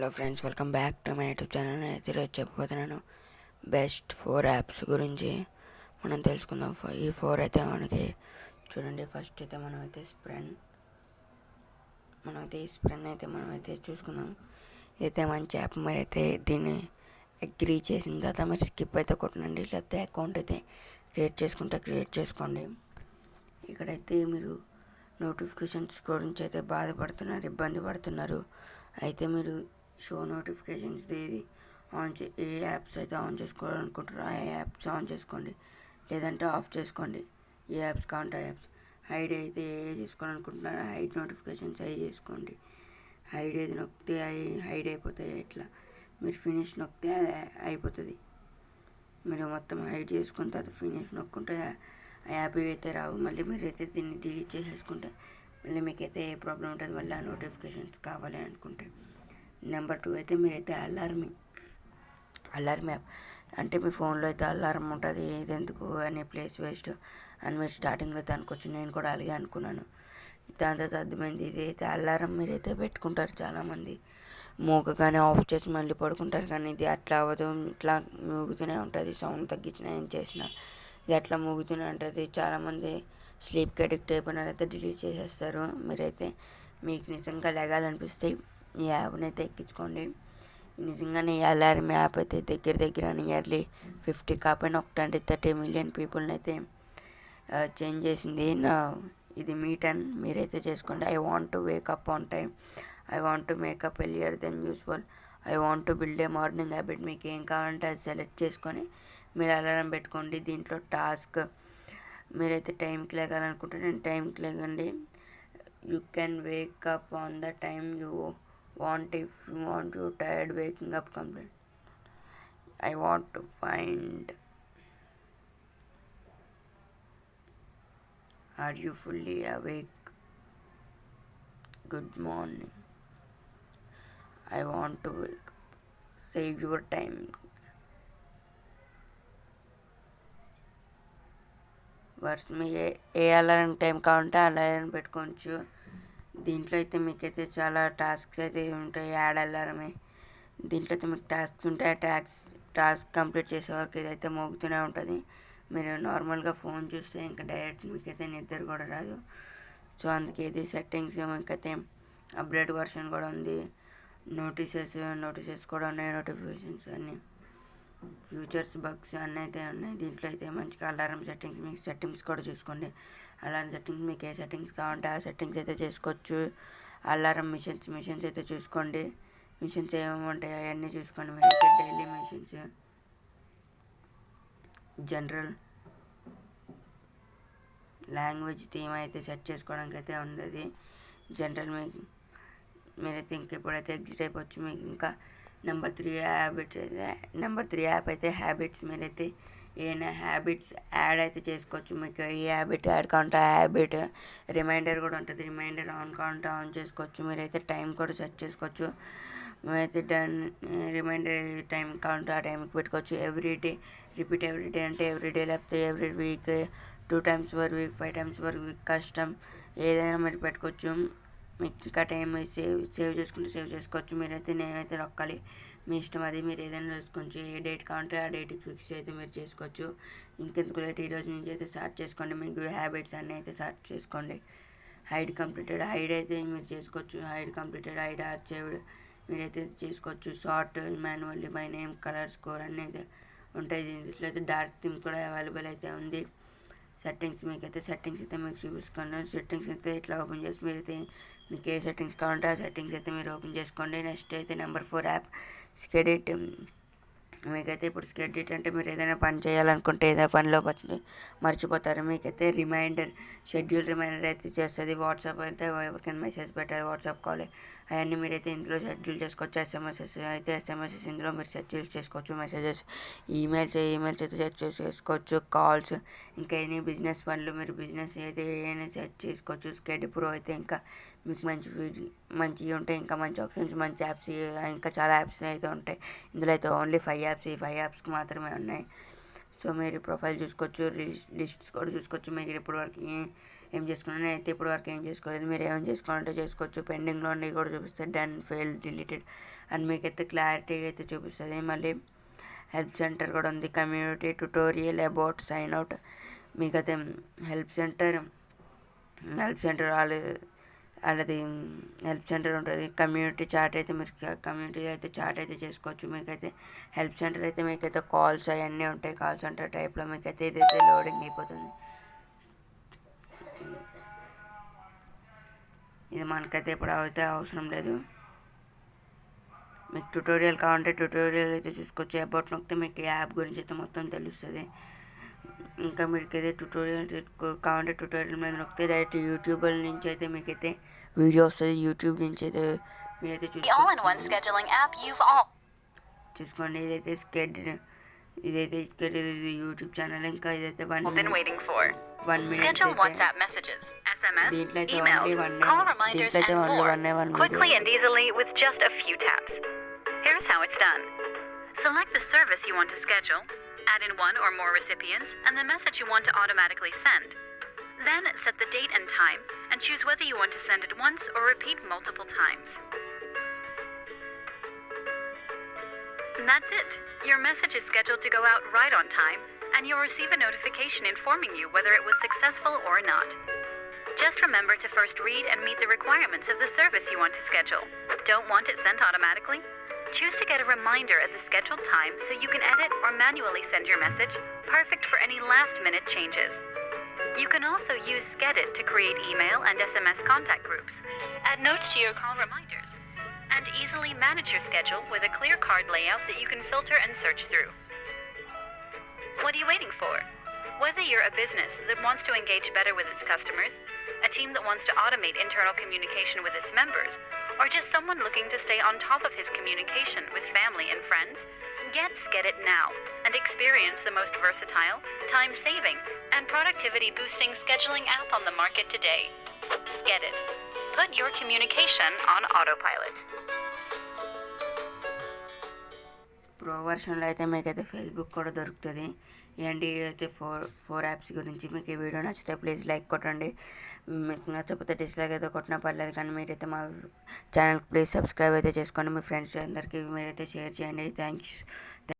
Hello friends, welcome back to my YouTube channel. అయితే ఈరోజు చెప్పబోతున్నాను బెస్ట్ 4 యాప్స్ గురించి మనం తెలుసుకుందాం. ఈ 4 అయితే మనకి చూడండి. ఫస్ట్ అయితే ఈ స్ప్రెన్ అయితే చూసుకుందాం. ఇదైతే మంచి యాప్. మరి అయితే దీన్ని అగ్రీ చేసిన తర్వాత మీరు స్కిప్ అయితే కొట్టండి, లేకపోతే అకౌంట్ అయితే క్రియేట్ చేసుకోండి. ఇక్కడైతే మీరు నోటిఫికేషన్స్ గురించి అయితే ఇబ్బంది పడుతున్నారు. అయితే మీరు షో నోటిఫికేషన్స్ ఏది ఏ యాప్స్ అయితే ఆన్ చేసుకోవాలనుకుంటారో ఆ యాప్స్ ఆన్ చేసుకోండి, లేదంటే ఆఫ్ చేసుకోండి. ఏ యాప్స్ కావాలంటే ఆ యాప్స్. హైడ్ అయితే ఏ చేసుకోవాలనుకుంటున్నారో హైడ్ నోటిఫికేషన్స్ అవి చేసుకోండి. హైడ్ ఏది నొక్కితే అవి హైడ్ అయిపోతాయి. ఇట్లా మీరు ఫినిష్ నొక్కితే అది అయిపోతుంది. మీరు మొత్తం హైడ్ చేసుకున్న తర్వాత ఫినిష్ నొక్కుంటే ఆ యాప్ అయితే రావు. మళ్ళీ మీరైతే దీన్ని డిలీట్ చేసేసుకుంటే మళ్ళీ మీకైతే ఏ ప్రాబ్లం ఉంటుంది. మళ్ళీ ఆ నోటిఫికేషన్స్ కావాలి అనుకుంటే. నెంబర్ 2 అయితే మీరైతే అలారం యాప్. అంటే మీ ఫోన్లో అయితే అలారం ఉంటుంది, ఇది ఎందుకు అనే ప్లేస్ వేస్ట్ అని మీరు స్టార్టింగ్లో అయితే అనుకోవచ్చు. నేను కూడా అలాగే అనుకున్నాను. దాని తర్వాత అర్థమైంది, ఇది అయితే అలారం మీరైతే పెట్టుకుంటారు చాలామంది. మోగగానే ఆఫ్ చేసి మళ్ళీ పడుకుంటారు, కానీ ఇది అట్లా అవ్వదు. ఇట్లా మోగుతూనే ఉంటుంది. సౌండ్ తగ్గించినా ఏం చేసినా ఇది అట్లా మోగుతూనే ఉంటుంది. చాలామంది స్లీప్కి అడిక్ట్ అయిపోయినారైతే డిలీట్ చేసేస్తారు. మీరైతే మీకు నిజంగా లెగాలనిపిస్తే ఈ యాప్ని అయితే ఎక్కించుకోండి. నిజంగానే ఈ అలారం యాప్ అయితే దగ్గర నియర్లీ 50 కాకపోయినా 30 మిలియన్ పీపుల్ని అయితే చేంజ్ చేసింది. ఇది మీ టర్న్, మీరైతే చేసుకోండి. I want to wake up on time, I want to make up earlier then usual, I want to build a morning habit. మీకు ఏం కావాలంటే అది సెలెక్ట్ చేసుకొని మీరు అలారం పెట్టుకోండి. దీంట్లో టాస్క్ మీరైతే టైంకి లేగాలనుకుంటే నేను టైంకి లేగండి. You can wake up on the time you want if you want you tired waking up complete. I want to find, are you fully awake? Good morning. I want to wake up. Save your time. వర్స్ మీ ఏ alarm time కావాలంటే alarm పెట్టుకోవచ్చు. దీంట్లో అయితే మీకైతే చాలా tasks అయితే ఉంటాయి. యాడ్ అలారమే. దీంట్లో అయితే మీకు టాస్క్స్ ఉంటాయి. టాస్క్ కంప్లీట్ చేసే వరకు ఇదైతే మోగుతూనే ఉంటుంది. మీరు నార్మల్గా ఫోన్ చూస్తే ఇంకా డైరెక్ట్ మీకైతే నిద్ర కూడా రాదు. సో అందుకే ఇది సెట్టింగ్స్ మీకైతే అప్డేట్ వర్షన్ కూడా ఉంది. నోటీసెస్ కూడా ఉన్నాయి. నోటిఫికేషన్స్ అన్నీ ఫ్యూచర్స్ బగ్స్ అన్నీ అయితే ఉన్నాయి. దీంట్లో అయితే మంచిగా అలారం సెట్టింగ్స్ కూడా చూసుకోండి. అలారం సెట్టింగ్స్ మీకు ఏ సెట్టింగ్స్ కావాలంటే ఆ సెట్టింగ్స్ అయితే చేసుకోవచ్చు. అలారం మిషన్స్ అయితే చూసుకోండి. మిషన్స్ ఏమేమి ఉంటాయి అవన్నీ చూసుకోండి. మీరైతే daily machines, general, language theme అయితే సెట్ చేసుకోవడానికి అయితే ఉంది. అది జనరల్ మీరైతే ఇంకెప్పుడైతే ఎగ్జిట్ అయిపోవచ్చు. మీకు ఇంకా నెంబర్ 3 యాప్ అయితే హ్యాబిట్స్. మీరైతే ఏమైనా హ్యాబిట్స్ యాడ్ అయితే చేసుకోవచ్చు. మీకు ఏ హ్యాబిట్ యాడ్ కావాలంటే ఆ హ్యాబిట్. రిమైండర్ కూడా ఉంటుంది. రిమైండర్ ఆన్ కావాలంటే ఆన్ చేసుకోవచ్చు. మీరైతే టైం కూడా సెట్ చేసుకోవచ్చు. మేమైతే రిమైండర్ టైం కావాలంటే ఆ టైంకి పెట్టుకోవచ్చు. ఎవ్రీడే రిపీట్ ఎవ్రీడే అంటే ఎవ్రీడే, లేకపోతే every week 2 times per week, 5 times per week, కష్టం ఏదైనా మీరు పెట్టుకోవచ్చు. మీకు ఇంకా టైం సేవ్ చేసుకోవచ్చు. మీరైతే నేనైతే నొక్కాలి, మీ ఇష్టం. అది మీరు ఏదైనా చూసుకోవచ్చు. ఏ డేట్ కావాలంటే ఆ డేట్కి ఫిక్స్ అయితే మీరు చేసుకోవచ్చు. ఇంకెందుకు లేట్, ఈరోజు నుంచి అయితే స్టార్ట్ చేసుకోండి. మీకు హ్యాబిట్స్ అన్నీ అయితే స్టార్ట్ చేసుకోండి. హైడ్ అయితే మీరు చేసుకోవచ్చు. హైడ్ ఆర్చైవ్డ్ మీరైతే చేసుకోవచ్చు. Sort manually by name, colour, score అన్నీ అయితే ఉంటాయి. దీంట్లో అయితే డార్క్ థీమ్ కూడా అవైలబుల్ అయితే ఉంది. సెట్టింగ్స్ అయితే మీకు చూపించుకోండి. సెట్టింగ్స్ అయితే ఇట్లా ఓపెన్ చేసి మీరైతే మీకు ఏ సెట్టింగ్స్ కావాలంటే ఆ సెట్టింగ్స్ అయితే మీరు ఓపెన్ చేసుకోండి. నెక్స్ట్ అయితే నెంబర్ 4 యాప్ స్కెడిట్. మీకైతే ఇప్పుడు స్కెడిట్ అంటే మీరు ఏదైనా పని చేయాలనుకుంటే ఏదైనా పనిలో మర్చిపోతారు. మీకైతే షెడ్యూల్ రిమైండర్ అయితే చేస్తుంది. వాట్సాప్ అయితే ఎవరికైనా మెసేజ్ పెట్టాలి, వాట్సాప్ కాల్ అవన్నీ మీరైతే ఇందులో షెడ్యూల్ చేసుకోవచ్చు. ఎస్ఎంఎసెస్ ఇందులో మీరు సెట్ చేసుకోవచ్చు. ఈమెయిల్స్ అయితే సెట్ చేసుకోవచ్చు. కాల్స్, ఇంకా ఎనీ బిజినెస్ పనులు, మీరు బిజినెస్ అయితే ఏమైనా సెట్ చేసుకోవచ్చు. స్కెడ్ ప్రో అయితే ఇంకా మీకు మంచివి ఉంటాయి. ఇంకా మంచి ఆప్షన్స్, మంచి యాప్స్, ఇంకా చాలా యాప్స్ అయితే ఉంటాయి. ఇందులో అయితే ఓన్లీ 5 యాప్స్, ఈ 5 యాప్స్కి మాత్రమే ఉన్నాయి. సో మీరు ప్రొఫైల్ చూసుకోవచ్చు, లిస్ట్స్ కూడా చూసుకోవచ్చు. మీకు ఇప్పటివరకు ఏం చేసుకున్నాను. నేనైతే ఇప్పుడు వరకు ఏం చేసుకోలేదు. మీరు ఏమేమి చేసుకోవాలంటే చేసుకోవచ్చు. పెండింగ్లో ఉండి కూడా చూపిస్తే డన్, ఫెయిల్, డిలీటెడ్ అని మీకైతే క్లారిటీగా అయితే చూపిస్తుంది. మళ్ళీ హెల్ప్ సెంటర్ కూడా ఉంది. Community tutorial about sign out మీకైతే హెల్ప్ సెంటర్ వాళ్ళది హెల్ప్ సెంటర్ ఉంటుంది. కమ్యూనిటీ చాట్ అయితే మీరు కమ్యూనిటీ అయితే చాట్ అయితే చేసుకోవచ్చు. మీకైతే హెల్ప్ సెంటర్ అయితే మీకైతే కాల్స్ అవన్నీ ఉంటాయి. కాల్ సెంటర్ టైప్లో మీకైతే ఇదైతే లోడింగ్ అయిపోతుంది. ఇది మనకైతే ఇప్పుడు అయితే అవసరం లేదు. మీకు ట్యుటోరియల్ కావాలంటే ట్యుటోరియల్ అయితే చూసుకోవచ్చు. అబౌట్ నొక్కితే మీకు యాప్ గురించి అయితే మొత్తం తెలుస్తుంది. ఇంకా మీకైతే ట్యుటోరియల్ కావాలంటే ట్యుటోరియల్ మీద నొక్కితే డైరెక్ట్ యూట్యూబ్ నుంచి అయితే మీకైతే వీడియో వస్తుంది. యూట్యూబ్ నుంచి అయితే మీరైతే చూసుకోండి. ఇదైతే స్కెడ్ ఇది యూట్యూబ్ ఛానల్. ఇంకా ఇదైతే 1 minute Schedule WhatsApp messages, SMS, emails, call reminders, and more quickly and easily with just a few taps. Here's how it's done. Select the service you want to schedule, add in one or more recipients, and the message you want to automatically send. Then set the date and time and choose whether you want to send it once or repeat multiple times. And that's it. Your message is scheduled to go out right on time, and you'll receive a notification informing you whether it was successful or not. Just remember to first read and meet the requirements of the service you want to schedule. Don't want it sent automatically? Choose to get a reminder at the scheduled time so you can edit or manually send your message, perfect for any last-minute changes. You can also use Skedit to create email and SMS contact groups, add notes to your call reminders, and easily manage your schedule with a clear card layout that you can filter and search through. What are you waiting for? Whether you're a business that wants to engage better with its customers, a team that wants to automate internal communication with its members, or just someone looking to stay on top of his communication with family and friends, get Skedit now and experience the most versatile, time-saving, and productivity-boosting scheduling app on the market today. Skedit. Put your communication on autopilot. Pro వర్షన్లో అయితే మీకైతే Facebook కూడా దొరుకుతుంది. ఇలాంటి అయితే four apps గురించి. మీకు ఈ వీడియో నచ్చితే ప్లీజ్ లైక్ కొట్టండి. మీకు నచ్చకపోతే డిస్లైక్ అయితే కొట్టినా పర్లేదు, కానీ మీరైతే మా ఛానల్కి ప్లీజ్ సబ్స్క్రైబ్ అయితే చేసుకోండి. మీ ఫ్రెండ్స్ అందరికీ మీరైతే షేర్ చేయండి. Thank you.